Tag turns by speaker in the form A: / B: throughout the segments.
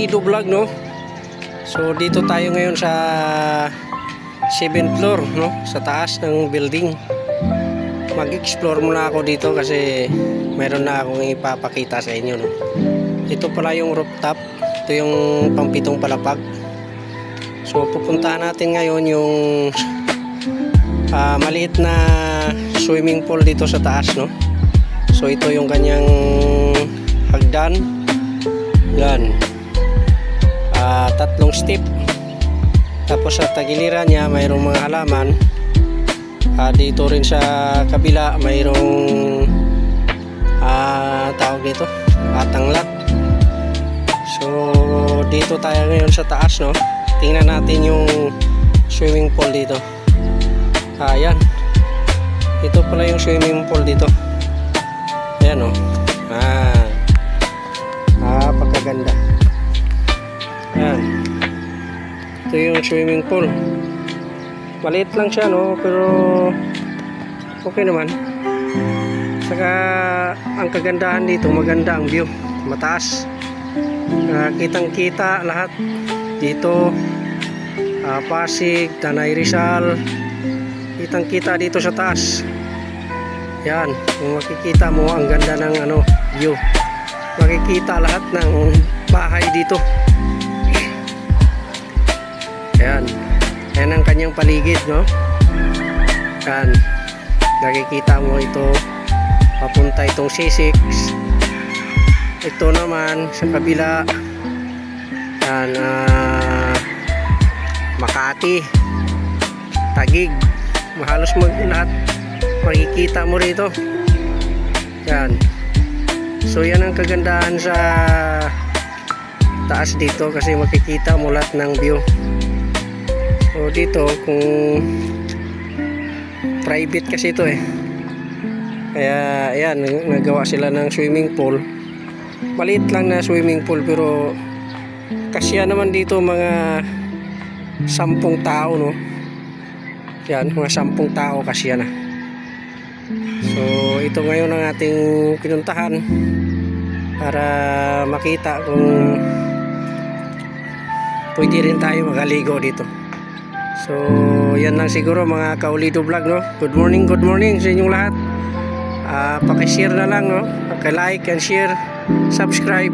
A: Kaulido Vlog, no? So dito tayo ngayon sa 7th floor, no? Sa taas ng building. Mag-explore muna ako dito kasi meron na akong ipapakita sa inyo, no? Ito pala yung rooftop. Ito yung pampitong palapag. So pupuntahan natin ngayon yung maliit na swimming pool dito sa taas, no? So ito yung kanyang hagdan. Yan. 3 step. Tapos sa tagiliran niya mayroong mga halaman. Dito rin sa kabila mayroong tawag dito, tanglat. So dito tayo ngayon sa taas, no? Tingnan natin yung swimming pool dito. Ayan. Ito pala yung swimming pool dito. Ayan, oh. Napakaganda. Ayan. Ito yung swimming pool. Maliit lang siya, no? Pero okay naman. Saka ang kagandahan dito, maganda ang view. Mataas. Kitang kita lahat dito. Pasig, Tanay Rizal. Kitang kita dito sa taas. Yan, kung makikita mo ang ganda ng view. Makikita lahat ng bahay dito. Yan. Yan ang kanyang paligid, no? Yan. Nakikita mo ito. Papunta itong C6. Ito naman sa kabila. Yan. Makati. Taguig. Halos lahat makikita mo rito. Yan. So yan ang kagandahan sa taas dito kasi makikita mo lahat ng view. So dito kung private kasi ito kaya ayan, nagawa sila ng swimming pool. Maliit lang na swimming pool pero kasya naman dito mga 10 tao, no? Yan, mga 10 tao kasya na. So ito ngayon ang ating pinuntahan para makita kung pwede rin tayo magaligo dito. So yan lang siguro mga Kaulido Vlog, no? Good morning sa inyong lahat. Paki-share na lang, no? Paki-like and share, subscribe.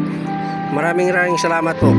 A: Maraming salamat po.